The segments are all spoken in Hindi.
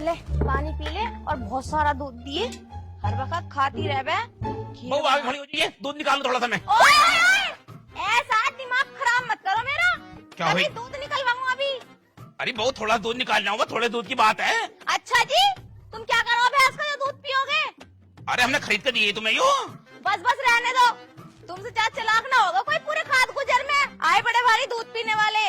ले पानी पी ले और बहुत सारा दूध दिए, हर वक्त खाती रह बे। बहू आगे खड़ी हो जाइए, दूध निकाल लो थोड़ा सा मैं। ओए ओए ओए, ऐसा दिमाग खराब मत करो मेरा। क्या अभी हुई? दूध निकलवाऊं अभी। अरे बहू थोड़ा दूध निकालना होगा, थोड़े दूध की बात है। अच्छा जी, तुम क्या करो भैंस का जो दूध पियोगे? अरे हमने खरीद कर दिए तुम्हें यूँ। बस बस रहने दो, तुमसे ज्यादा चालाक ना होगा कोई पूरे खाद गुजर में आए बड़े भारी दूध पीने वाले।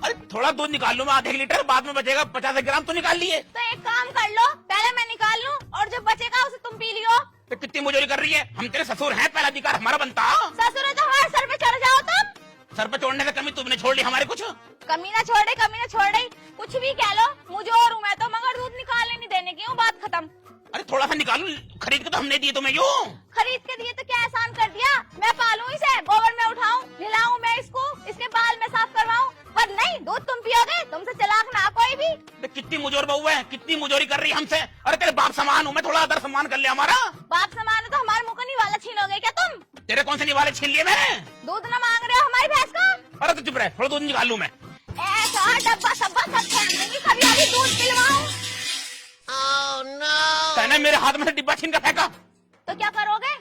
अरे थोड़ा दूध निकाल लूँ मैं, आधे लीटर, बाद में बचेगा 50 ग्राम तो निकाल लिए। तो एक काम कर लो, पहले मैं निकाल लूं और जो बचेगा उसे तुम पी लियो। तो कितनी मुजोरी कर रही है? हम तेरे ससुर हैं, पहला अधिकार हमारा बनता। ससुर है तो हमारे सर पे चढ़ जाओ तुम। सर पे छोड़ने से कमी तुमने छोड़ ली हमारे कुछ। कमी ना छोड़ रही, कुछ भी कह लो, मुझे और हूँ मैं तो, मगर दूध निकालने नहीं देने की हूँ, बात खत्म। अरे थोड़ा सा निकालू, खरीद के तो हमने दिए तुम्हें यूँ। खरीद के दिए तो क्या एहसान कर दिया? मैं पालूं इसे, गोबर में उठाऊं, हिलाऊं मैं इसको, इसके बाल में साफ करवाऊं, पर नहीं, दूध तुम पियोगे। तुमसे चालाक ना कोई भी। तो कितनी मुजोर बहू है, कितनी मुजोरी कर रही है हमसे। अरे तेरे बाप समान हूँ मैं, थोड़ा आदर सम्मान कर ले हमारा। बाप समान है तो हमारे मुँह का निवाला छीनोगे क्या तुम? तेरे कौन से निवाले छीन लिए मैंने? दूध ना मांग रहे हो हमारी भैंस का? अरे तो चुप रहे, थोड़ा दूध निकाल लूँ मैं। ऐसा डब्बा सब्बा सब फेंक देंगी, कभी अभी दूध पिलवाऊं। तैने मेरे हाथ में से डिब्बा छीन कर फेंका। तो क्या करोगे?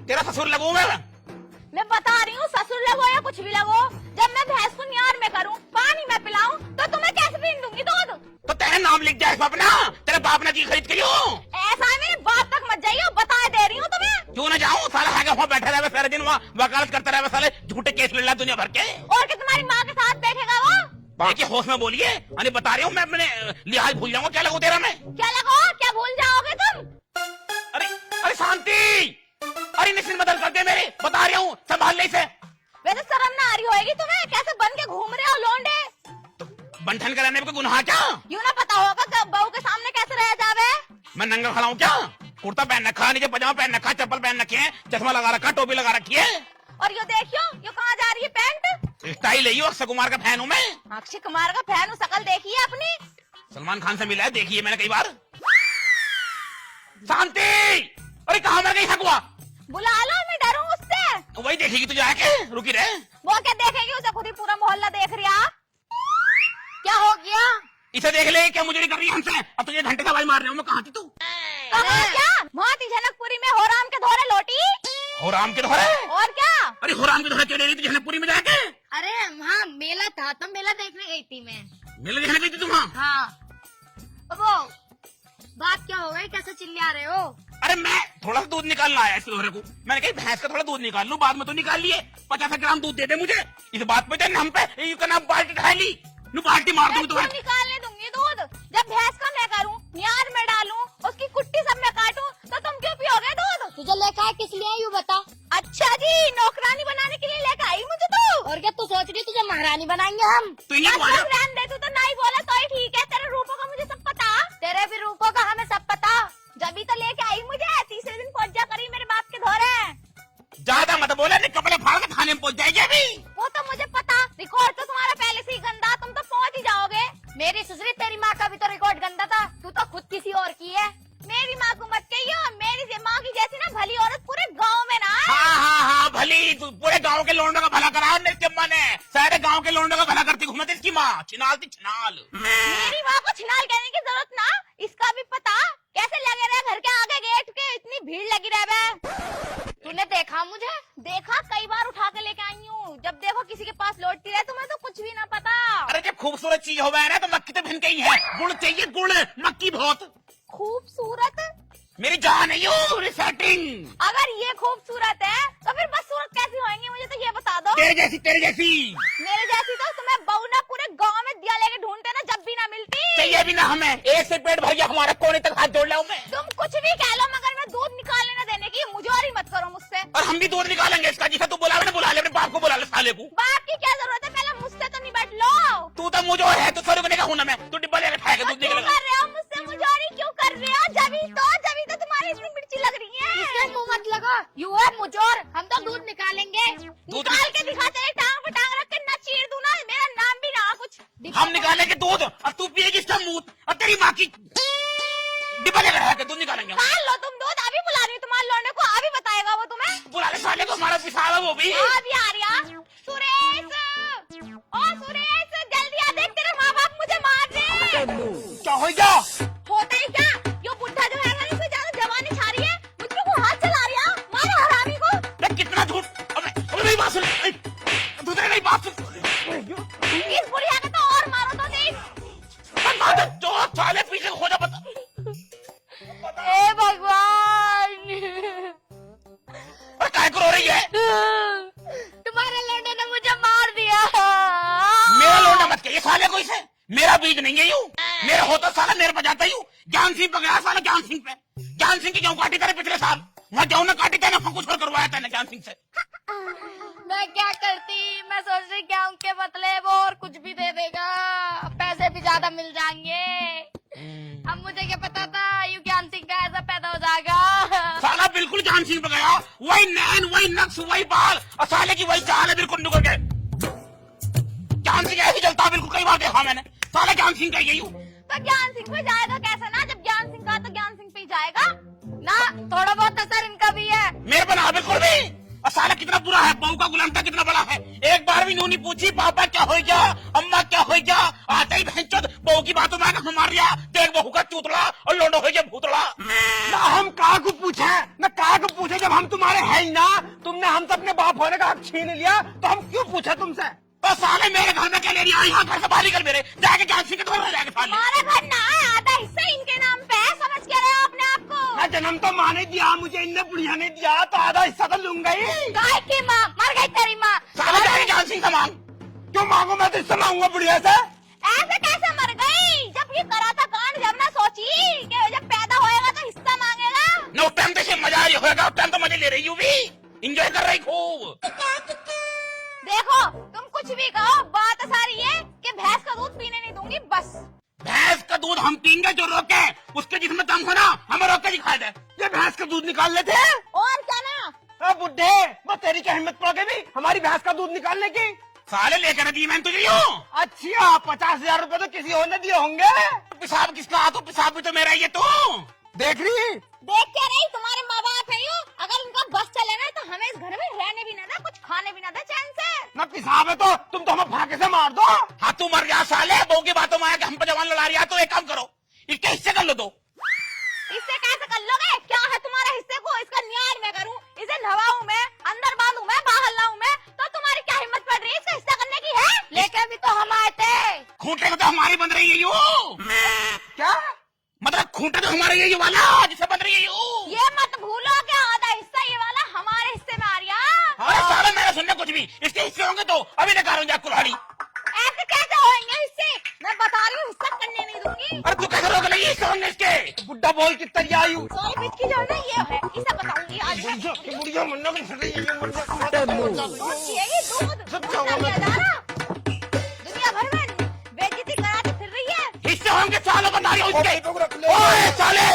तेरा ससुर लगू मैं बता रही हूँ, ससुर लगो या कुछ भी लगो, जब मैं भैंस को नियार में करूँ, पानी में पिलाऊं, तो तुम्हें कैसे पीन दूंगी दूध? तो तेरा नाम लिख जाए अपना, तेरे बाप ने जी खरीद के यूँ। ऐसा है, मेरे बाप तक मत जाइए, बता दे रही हूँ तुम्हें। क्यों ना जाऊँ? साला है वहाँ बैठा रहे सारे दिन, वहाँ वकालत करता रहे साले, झूठे केस लड़ रहा दुनिया भर के। और कि तुम्हारी माँ के साथ बैठेगा वो? देखिए होश में बोलिए, अरे बता रही हूँ मैं, अपने लिहाज भूल जाऊंगा। क्या लगो तेरा मैं? क्या लगो, क्या भूल जाओगे तुम? अरे अरे शांति, अरे निश्चित बदल कर दे मेरे, बता रही हूँ संभाल ले इसे। वैसे शर्म ना आ रही होगी तुम्हें, कैसे बन के घूम रहे हो लोंडे? तो बंठन कराने में कोई गुनाह क्या? यूँ ना पता होगा कब बहू के सामने कैसे रह जावे? मैं नंगा खड़ा हूँ क्या? कुर्ता पहन रखा, नीचे पजामा पहन रखा, चप्पल पहन रखी है, चश्मा लगा रखा, टोपी लगा रखी है। और यो देखियो, यो कहाँ जा रही है पैंट? स्टाइल है, अक्षय कुमार का फैन हूँ मैं। अक्षय कुमार का फैन हूँ, शकल देखी है अपनी? सलमान खान से मिला है, देखिए मैंने कई बार। शांति, अरे कहाँ मर गई हकुआ? बुला लो, मैं डरूं उससे। वही देखेगी तुझे आके, रुकी रहे। वो क्या देखेगी, उसे खुद ही पूरा मोहल्ला देख रहा। क्या हो गया? इसे देख ले, क्या मुझे कर रही है हमसे? अब तुझे घंटे का भाई मार रहे हूँ मैं। कहाँ थी तू? कहाँ क्या? वहाँ थी जनकपुरी में, होराम के धोरे लोटी। होराम के धोरे? और क्या? अरे होराम के धोरे क्यों ले रही थी जनकपुरी में जाके? अरे वहाँ मेला था, तो मेला देखने गई थी मैं। मेला देखने गई थी तुम वहाँ? हाँ। वो बात क्या हो गई, कैसे चिल्ला रहे हो? अरे मैं थोड़ा सा दूध निकालना आया इस लोहरे को, मैंने कहा भैंस का थोड़ा दूध निकाल लूं, बाद में तो निकाल लिए। 50 ग्राम दूध दे दे मुझे, इस बात पे हम पे यू का नाम बाल्टी ढाई ली, नू बाल्टी मार दूंगी तुम्हें। निकालने दूंगी दूध, जब भैंस का मैं करूँ, नियार में डालूं, उसकी कुट्टी सब मैं काटूं, तो तुम क्यों पियोगे दूध? तुझे लेकर आए किस लिए, यूँ बता। अच्छा जी, नौकरानी बनाने के लिए लेकर आई मुझे तू? और क्या तू सोच रही तुझे महारानी बनाएंगे हम? तो ये रहने दे, तू तो नहीं बोला तो ही ठीक है, तेरे रूपों का मुझे सब पता, तेरे भी रूपों का हमें सब पता। जब ही तो लेके आई मुझे, तीसरे दिन पहुंच जा करी मेरे बाप के धोरे। ज्यादा मत बोले, नहीं कपड़े फाड़ के खाने में पहुंच जाएगी अभी। वो तो मुझे पता, रिकॉर्ड तो तुम्हारा पहले से ही गंदा, तुम तो पहुंच ही जाओगे। मेरी ससुरी, तेरी माँ का भी तो रिकॉर्ड गंदा था, तू तो खुद किसी और की है। मेरी माँ को मत कहियो, मेरी माँ की जैसी ना भली औरत पूरे गाँव में ना। हाँ भली, तू पूरे गाँव के लोंडों का भला करा निर्जम्मा ने, सारे गाँव के लोंडों का भला करती घूमती इसकी माँ, छिनाल थी छिनाल। मेरी माँ को छिनाल कहने की जरूरत ना, इसका भी पता कैसे लगे रहे घर के आगे गेट के, इतनी भीड़ लगी रहे। तूने देखा मुझे? देखा, कई बार उठा के लेके आई हूँ, जब देखो किसी के पास लौटती रहे, तुम्हें तो कुछ भी ना पता। अरे जब खूबसूरत चीज हो गया ना तो मक्की तो भिन गई है, गुड़ चाहिए गुड़, मक्की बहुत खूबसूरत। मेरी जान है यू सेटिंग। अगर ये खूबसूरत है तो फिर बदसूरत कैसी होंगी, मुझे तो ये बता दो। तेरे जैसी मेरे जैसी तो तुम्हें बहू ना पूरे गांव में दिया लेके ढूंढते ना, जब भी ना मिलती। चाहिए भी ना हमें, एक से पेट भर गया हमारा, कोने तक हाथ जोड़ लाऊं मैं। तुम कुछ भी कह लो, मगर मैं दूध निकालने न देने की मुझे और ही मत करो मुझसे। और हम भी दूध निकालेंगे इसका, जिसे तू बुला ले, बुला ले अपने बाप को, बुला ले साले को। बाप की क्या जरूरत है, पहले मुझसे तो निपट लो। तू तो मुझे है, तो सर का हूं ना मैं, तू डिब्बा लेकर खाएगा दूध निकलेगा। कर रहे हो मुझसे मुझोरी, क्यों कर रहे हो? जब तो तुम्हारी इतनी मिर्ची लग रही है। इसके मुंह मत लगा, यू है मुझोर, हम तो दूध निकालेंगे। निकाल के दिखा, तेरे टांग पे टांग रख के ना चीर दूं ना, मेरा नाम भी ना कुछ। हम निकालेंगे दूध और तू पिएगी इसका मुंह, और तेरी माँ की डिब्बा लेकर खाकर दूध निकालेंगे। निकाल लो तुम दूध, अभी बुला रही हूँ तुम्हारे लौंडे को, अभी बताएगा वो तुम्हें। बुला ले साले को, हमारा पिसाब है वो भी। अभी आ रही। सुरेश, ओ सुरेश, जल्दी आ, देख तेरे माँ बाप मुझे मार रहे। क्या हो गया? होता ही क्या चीज नहीं है यू। मेरे हो तो साला मेरे बजाता यू। ज्ञान सिंह पे गया साला, ज्ञान सिंह पे। ज्ञान सिंह की क्यों काटी तेरे पिछले साल? वहाँ क्यों ना काटी तेने, कुछ और करवाया तेने ज्ञान सिंह से। मैं क्या करती, मैं सोच रही क्या उनके बदले वो और कुछ भी दे देगा, पैसे भी ज्यादा मिल जाएंगे। अब मुझे क्या पता था यू ज्ञान सिंह का ऐसा पैदा हो जाएगा। साला बिल्कुल ज्ञान सिंह पे गया, वही नैन, वही नक्श, वही बाल, और साले की वही चाल है बिल्कुल निकल के। ज्ञान सिंह ऐसे चलता बिल्कुल, कई बार देखा मैंने। साला ज्ञान सिंह का यही हूँ। तो ज्ञान सिंह पे जाएगा कैसे ना, जब ज्ञान सिंह का तो ज्ञान सिंह पे ही जाएगा ना। थोड़ा बहुत असर इनका भी है मेरे बना बिल्कुल भी। और साला कितना बुरा है, बहू का गुलाम था कितना बड़ा है। एक बार भी नूनी पूछी पापा क्या हो गया, अम्मा क्या हो गया, आता ही भैंचोद बहू की बातों में आकर मार दिया। देख बहू का चूतड़ा और लोडो हो गया भूतड़ा। ना हम कहा को पूछे, ना कहा को पूछे, जब हम तुम्हारे है ही ना। तुमने हमसे अपने बाप होने का हक छीन लिया, तो हम क्यों पूछे तुमसे? तो साले मेरे घर में क्या ले रही है, यहाँ घर से बाहर निकल मेरे, जाके ज्ञान सिंह के घर में जाके साले। हमारे घर ना है, आधा हिस्सा इनके नाम पे है, समझ के रहे हो अपने आप को। मैं जन्म तो माँ ने दिया, मुझे इनने बुढ़िया ने दिया, तो आधा हिस्सा तो लूंगा ही। गाय की माँ मर गई तेरी माँ। साले जाके ज्ञान सिंह से मांग। क्यों मांगू, मैं तो इससे मांगूंगा बुढ़िया से। ऐसे कैसे मर गई, जब ये करा था कांड, जब ना सोची कि जब पैदा होएगा तो हिस्सा मांगेगा। न उस टाइम तो से मजा आ रही होगा, उस टाइम तो मजे ले रही हूँ भी, इंजॉय कर रही खूब। देखो तुम कुछ भी कहो, बात सारी है कि भैंस का दूध पीने नहीं दूंगी बस। भैंस का दूध हम पीएंगे जो रोके, उसके जिसमें दम हो ना हमें रोक के दिखा दे। ये भैंस का दूध निकाल लेते हैं। और क्या ना। बुढ़े, वो तेरी क्या हिम्मत पड़ गई भी हमारी भैंस का दूध निकालने की? साले लेकर दी मैं तुझे यूं। अच्छा, 50,000 रुपए तो किसी और ने दिए होंगे। पेशाब किसका, तो पेशाब भी तो मेरा ही है। तू देख रही, देख के रही, तुम्हारे माँ बाप है यूं, अगर उनका बस चले ना तो हमें इस घर में रहने भी ना दे, कुछ खाने भी ना दे चैन से। ना पिसाब है तो तुम तो हमें फाके से मार दो। हाँ तू मर जा साले, बहू की बातों में आया कि हम पे जवान लड़ा रही है। तो एक काम करो, इसके हिस्से कर लो दो। इससे कैसे कर लोगे, क्या है तुम्हारे हिस्से को? इसका न्याय मैं करूँ, इसे नवाऊं मैं, अंदर बांधूं मैं, बाहर लाऊं मैं, तो तुम्हारी क्या हिम्मत पड़ रही है इसका हिस्सा करने की? है लेके भी तो हम आए थे। खूंटे को तो हमारी बन रही है यू। क्या मतलब खूंटे तो हमारे ये वाला जिसे बन रही है यू। ये मत भूलो कि आधा हिस्सा ये वाला हमारे हिस्से में आ रहा। अरे साले मेरा सुनने कुछ भी, इसके हिस्से होंगे तो अभी निकाल जा कुल्हाड़ी। ऐसे कैसे होंगे हिस्से, मैं बता रही हूँ हिस्सा करने नहीं दूंगी। अरे तू कैसे रोक लगी हिस्से होंगे इसके? बुढ़ा बोल की तैयारी हूँ। सोनी बीच की जो है ना ये है, इसे बताऊंगी आज मैं। बुढ़िया मुन्ना को फिर ये दूध पिएगी, दूध सब दूध चावल पिया जा रहा। दुनिया भर में बेइज्जती कराती फिर रही है। हिस्से होंगे सालों बता रही हूँ इसके। ओए साले,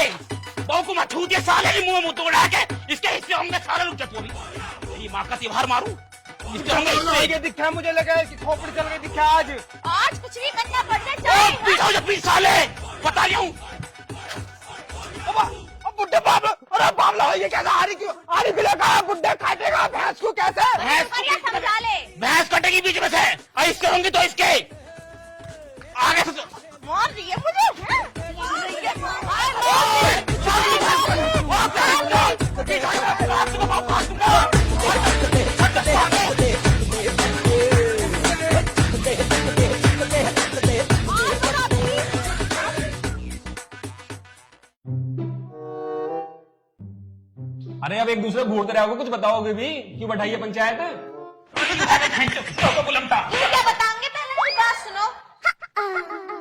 बहू को मत छूटिए साले की मुंह तोड़ा के। इसके हिस्से होंगे साले, रुक जा तू अभी। तेरी माँ का त्योहार मारू। इसके होंगे हिस्से। दिखा, मुझे लगा कि खोपड़ी चल गई दिखा आज। आज कुछ भी करना पड़ जाए चाहे। पीछा जो पीछ साले, बता रही हूँ। अब बुढ़े बाप, अरे बाबला ये कैसा हारी क्यों? हारी भी लगा, बुढ़े काटेगा भैंस को कैसे? समझा ले। भैंस कटेगी बीच में से, और इसके होंगे तो इसके आगे से। मार रही है मुझे, मार रही है। अरे अब एक दूसरे घूरते रहोगे, कुछ बताओगे भी? क्यों बैठाई है पंचायत? क्या बताएंगे, पहले मेरी बात सुनो।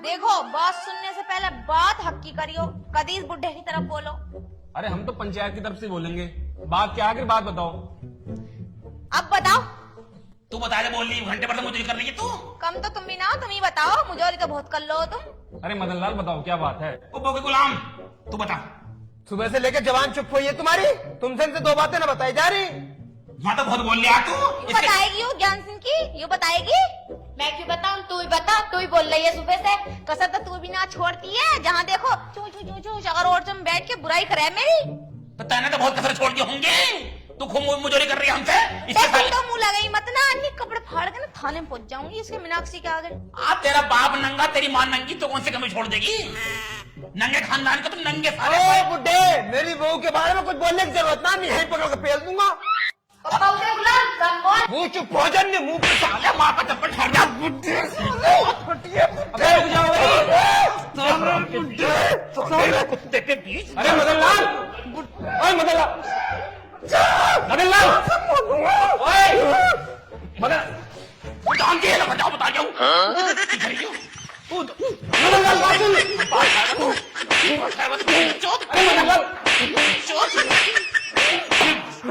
देखो बात सुनने से पहले बात हक की करियो, कदी इस बुढ़े की तरफ बोलो। अरे हम तो पंचायत की तरफ से बोलेंगे। बात क्या, आखिर बात बताओ। अब बताओ। तू बता दे, बोल रही घंटे पर मुझे कर रही है तू। कम तो तुम भी ना हो, तुम ही बताओ, मुझे और तो बहुत कर लो तुम। अरे मदन लाल बताओ क्या बात है? ओ बहू के गुलाम, तू बता। सुबह से लेकर जवान चुप हुई है तुम्हारी, तुमसे इनसे दो बातें ना बताई जा रही। वहाँ तो बहुत बोल लिया तू। बताएगी वो ज्ञान सिंह की, ये बताएगी। मैं क्यों बताऊं, तू ही बता, तू ही बोल रही है सुबह से। कसर तो तू भी ना छोड़ती है, जहाँ देखो चू चू चू चू, अगर और तुम बैठ के बुराई करे मेरी। तो तैने तो बहुत कसर छोड़ दिए होंगे। तू खूब मुजोरी कर रही है हमसे। तुम तो मुंह लगाई मत ना, अन्य कपड़े फाड़ के ना थाने में पहुंच जाऊंगी इसके मीनाक्षी के आगे। तेरा बाप नंगा, तेरी माँ नंगी, तो कौन से कमी छोड़ देगी? नंगे खानदान का तुम नंगे साले। अरे बुड्ढे, मेरी बहू के बारे में कुछ बोलने की जरूरत ना, नहीं पकड़ के पेल दूंगा। मुंह चुप हो जाने, मुंह पे साले माँ का चप्पल छाड़ जा। कुत्ते के बीच। अरे मदन लाल, ओए मदन लाल, मदन लाल, ओए मदन, जान के बचाओ, बता जाऊँ। मदनलाल बात सुन।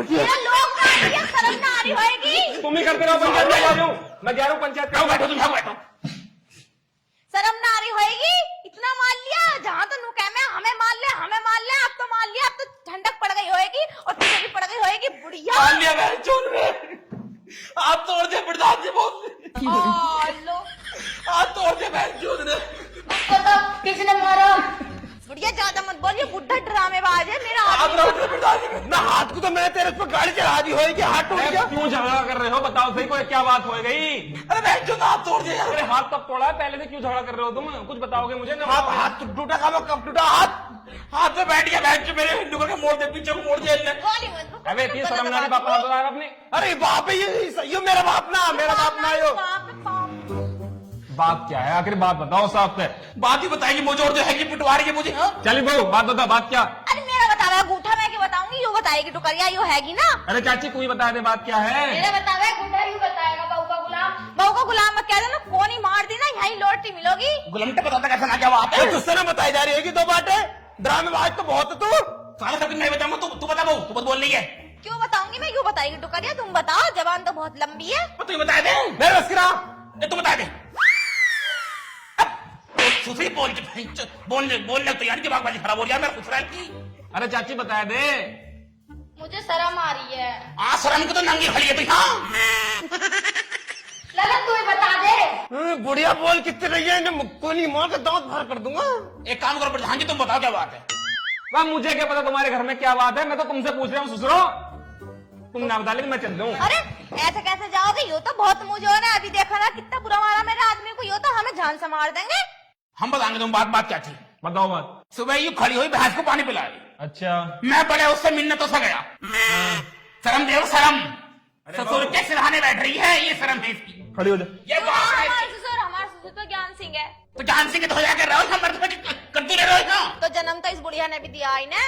मेरा लोग ना आ रही है, शर्म ना आ रही होएगी। तुम ही करते रहो पंचायत में, आ जाऊं मैं जा रहा हूँ पंचायत क्यों का। बैठो तुम, बैठो। शर्म ना आ रही होएगी, इतना मान लिया जहाँ तो नु कह में हमें मान ले, अब तो मान लिया, अब तो ठंडक पड़ गई होएगी और तुझे भी पड़ गई होएगी बुढ़िया। मान लिया मैं चोर में, आप तोड़ दे प्रधान जी बोल, लो आप तोड़ दे मैं चोर ने। किसने मारा? बुढ़िया ज्यादा मत बोलिए, बुढ़ा ड्रामेबाज है मेरा आप आदमी। रहो प्रधान जी। ना हाथ को तो मैं तेरे पर गाड़ी चढ़ा दी होगी, हाथ टूट अरे गया। क्यों झगड़ा कर रहे हो, बताओ सही, कोई क्या बात हो गई? अरे मैं जो आप तोड़ दे यार। अरे हाथ कब तोड़ा है, पहले से क्यों झगड़ा कर रहे हो तुम? कुछ बताओगे मुझे ना? हाथ टूटा कब टूटा हाथ? हाथ में बैठ गया, बैठ के मेरे हिंदू के मोड़ दे, पीछे को मोड़ दिया इनने। गोली मत दो। अबे इतनी शर्म ना आती बाप हाथ उतारा अपने? अरे बाप है ये मेरा बाप ना, मेरा बाप ना यो। बात क्या है आखिर, बात बताओ साहब से। बात ही बताएगी मुझे, और जो है कि पिटवारी है मुझे। हाँ? चलिए बहू बात बता, बात क्या? अरे मेरा बतावा गूठा मैं क्यों बताऊंगी, यो बताएगी टुकरिया, यो हैगी ना। अरे चाची तू ही बता दे बात क्या है। मेरा बतावा गूठा यू बताएगा, बहू का गुलाम मत कह देना, कौन ही मार दी ना यही लौटती मिलोगी। गुलामटे बताता कैसा ना क्या बात है। तुझसे ना बताई जा रही है कि दो बातें, ड्रामेबाज तो बहुत है तू। साला सब मैं बताऊंगा, तू बता बहू, तू बस बोल रही है। क्यों बताऊंगी मैं, क्यों बताएगी टुकरिया, तुम बताओ, जबान तो बहुत लंबी है। तू ही बता दे, मेरे बस की ना। तू बता दे। सुसरी बोलने तो यार दिमाग खराब हो गया मेरा ससुराल की। अरे चाची बता दे। मुझे शर्म आ रही है। शर्म को तो नंगी खड़ी है तू। हाँ ललन तू ही बता दे। बुढ़िया बोल कितने रही है, मुक्को नहीं मार के दांत बाहर कर दूंगा। एक काम करो प्रधान जी, तुम बताओ क्या बात है। वह मुझे क्या पता तुम्हारे घर में क्या बात है, मैं तो तुमसे पूछ रहा हूँ ससुरो। तुम ना बता लेकिन मैं चल दूँ। अरे ऐसे कैसे जाओगे, यो तो बहुत मुझे हो रहा है, अभी देखा ना कितना बुरा मारा मेरे आदमी को, यो तो हमें जान से मार देंगे। हम बताएंगे तुम बात क्या थी। बताओ बात। सुबह यू खड़ी हुई भैंस को पानी पिला रही, अच्छा मैं पहले उससे मिलने तो सा गया। शर्म देव शर्म, ससुर के सिरहाने बैठ रही है, ये शर्म है इसकी। खड़ी हो जा। ये बात है। हमारे ससुर तो ज्ञान सिंह है। तो जान सिंह तो हो जाकर रहो, हम मर्द करते रह रहे हो ना। तो जन्म तो इस बुढ़िया ने भी दिया ही ना।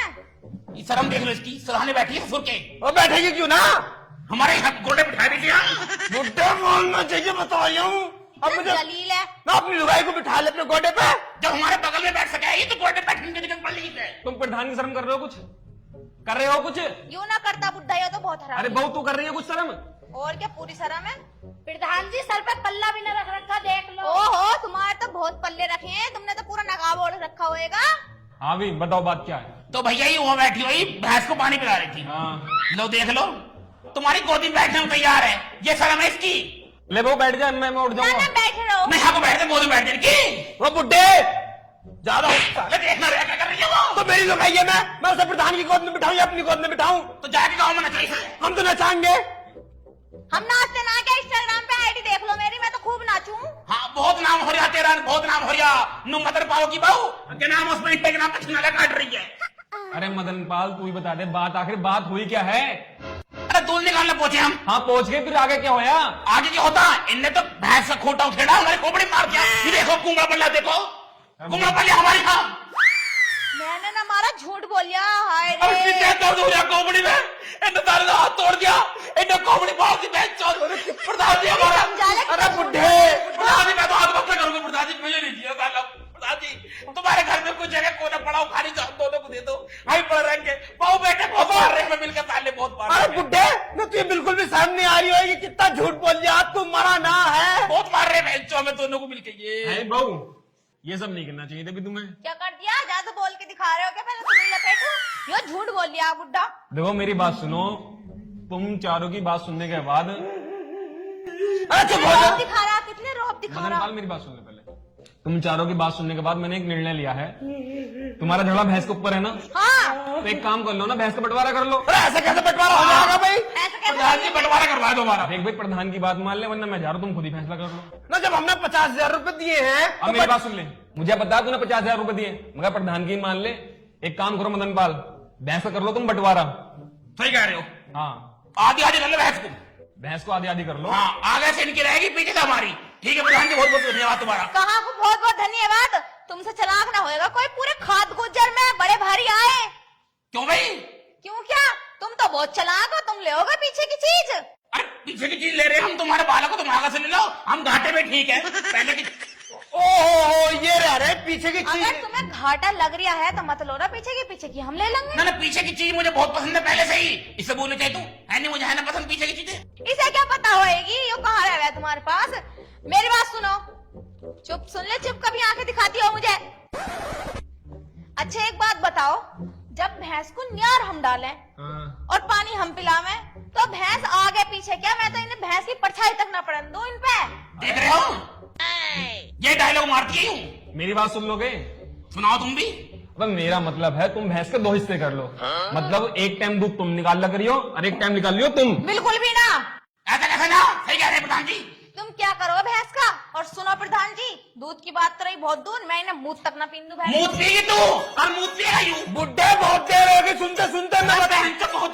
ये शर्म देख लो इसकी, सिरहाने बैठी है ससुर के। और बैठेगी क्यों ना? हमारे यहाँ गोडे बिठा दी। बुढ़े बोलना चाहिए, बता रही हूँ। अब मुझे जलील है। ना अपनी लुगाई को बिठा ले अपने गोडे पे। जब हमारे बगल में बैठ सके ये तो गोडे बैठने की दिक्कत पड़ रही है। तुम प्रधान की शर्म कर रहे हो, कुछ कर रहे हो कुछ? यूं ना करता बुढ़ा, ये तो बहुत हराम। अरे बहू तू कर रही है कुछ शर्म? और क्या पूरी शर्म है। प्रधान जी सर पे पल्ला भी न रख रखा, देख लो। ओहो तुम्हारे तो बहुत पल्ले रखे हैं, तुमने तो पूरा नकाब ओढ़ रखा होएगा। हाँ भी बताओ बात क्या है। तो भैया ये वहाँ बैठी हुई भैंस को पानी पिला रही थी। हाँ लो देख लो, तुम्हारी गोदी में बैठने को तैयार है, ये शर्म है इसकी। ले बहू बैठ जा, मैं उठ ना जाऊंगा। ना बैठे रहो। मैं यहाँ को बैठ गोदी में बैठ जाने की। वो बुढ़े ज्यादा साले देखना रहा क्या कर रही है वो। तो मेरी लुगाई है, मैं उसे प्रधान की गोद में बिठाऊं या अपनी गोद में बिठाऊं? तो जाके गाँव में नचाई। हम तो नचाएंगे। हम नाचते ना क्या, इंस्टाग्राम पे आईडी देख लो मेरी, मैं तो खूब नाचूं। हाँ बहुत नाम हो रहा तेरा, बहुत नाम हो रहा। नु मदर पाओ की बहू के नाम उसमें इंटे के नाम पे छिनाला काट रही है। अरे मदन पाल तू ही बता दे बात, आखिर बात हुई क्या है? अरे दूध निकालने पहुंचे हम। हाँ पहुंच गए, फिर आगे क्या होया? आगे क्या होता, इनने तो भैंस का खोटा उखेड़ा, हमारी खोपड़ी मार दिया। ये देखो कुमड़ा पल्ला, देखो कुमड़ा पल्ला हमारी। हाँ मैंने ना मारा, झूठ बोलिया। हाय अब इसकी रे। क्या दर्द हो रहा खोपड़ी में, इन्हें तारे का हाथ तोड़ दिया, इन्हें खोपड़ी मार दी बहन चौथ। प्रधान जी हमारा, अरे बुढ़े प्रधान जी मैं तो हाथ पकड़ करूंगा। प्रधान जी मुझे नहीं दिया साला। प्रधान जी तुम्हारे घर में कुछ जगह कोना पड़ा हो, खाली जाओ दोनों को दे दो, हाई पड़ रहेंगे। पाओ बेटे बहुत मार रहे हैं, मिलकर साले बहुत मार अरे रहे हैं। बुढ़े ना तुझे बिल्कुल भी शर्म नहीं आ रही होगी, कितना झूठ बोल दिया, तू मरा ना है। बहुत मार रहे हैं बहन चौथ में दोनों को मिलकर। ये बहू ये सब नहीं करना चाहिए था भी तुम्हें। क्या कर दिया, ज्यादा बोल के दिखा रहे हो क्या, पहले तुम्हें लपेटू। यो झूठ बोल दिया बुड्ढा। देखो मेरी बात सुनो, तुम चारों की बात सुनने के बाद अरे चुप हो रौब जा। दिखा रहा, कितने रौब दिखा मदन रहा। पाल मेरी बात सुन ले पहले। तुम चारों की बात सुनने के बाद मैंने एक निर्णय लिया है। तुम्हारा झगड़ा भैंस के ऊपर है ना, हाँ तो एक काम कर लो ना, भैंस का बंटवारा कर लो। अरे ऐसे कैसे बंटवारा हो जाएगा भाई? ऐसे कैसे। प्रधान जी बंटवारा करवा दो हमारा। देख भाई प्रधान की बात मान ले, वरना मैं जा रहा हूँ, तुम खुद ही फैसला कर लो। ना जब हमने 50,000 रुपए दिए हैं अब तो मेरी बात सुन ले, मुझे पता तूने 50,000 रुपए दिए, मगर प्रधान की मान ले। एक काम करो मदन पाल, भैंस का कर लो तुम बंटवारा। सही कह रहे हो, हाँ आधी आधी कर लो भैंस को। भैंस को आधी आधी कर लो। हाँ आगे से इनकी रहेगी, पीछे से हमारी। ठीक है प्रधान जी, बहुत बहुत धन्यवाद तुम्हारा। कहाँ को बहुत बहुत धन्यवाद, तुमसे चलाक ना होएगा कोई, पूरे खाद गुजर में बड़े भारी आए। क्यों भाई? क्यों क्या, तुम तो बहुत चलाक हो, तुम ले होगे पीछे की चीज। अरे पीछे की चीज ले रहे हैं हम, तुम्हारे बालक को तुम आगे से ले लो, हम घाटे में ठीक है। पहले की ओहो, ये रह रहे पीछे की चीज। अगर तुम्हें घाटा लग रहा है तो मत लो ना पीछे की हम ले लेंगे। ना पीछे की चीज मुझे बहुत पसंद है पहले से ही, इससे बोलने चाहिए तू है नहीं, मुझे है ना पसंद पीछे की चीजें। इसे क्या पता होएगी ये कहाँ रह गया तुम्हारे पास। मेरी बात सुनो, चुप सुन ले चुप, कभी आंखें दिखाती हो मुझे। अच्छा एक बात बताओ, जब भैंस को न्यार हम डालें और पानी हम पिलावें तो भैंस आगे पीछे क्या, मैं तो इन्हें भैंस की परछाई तक न पड़न दूं इन पे। देख रहे हो ये डायलॉग मारती है। मेरी बात सुन लोगे? सुनाओ तुम भी। अब मेरा मतलब है तुम भैंस के 2 हिस्से कर लो। मतलब एक टाइम दूध तुम निकाल लग रही हो और एक टाइम निकाल लियो तुम। बिल्कुल भी ना। ऐसा कैसे ना, सही कह रहे हैं प्रधान जी। तुम क्या करो भैंस का। और सुनो प्रधान जी, दूध की बात तो रही बहुत दूर, मैं इन्हें मूत तक ना पीन दूं भैंस। मूत पिएगी तू और मूत पिएगा यूं। बुड्ढे बहुत देर होगी, सुनते सुनते मैं बता बहुत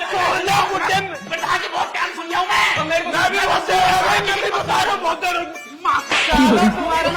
बुड्ढे प्रधान जी बहुत टाइम सुन लिया हूं मैं। मैं भी बहुत देर हो गई, मैं भी बता रहा हूँ बहुत देर हो गई। तुम्हारे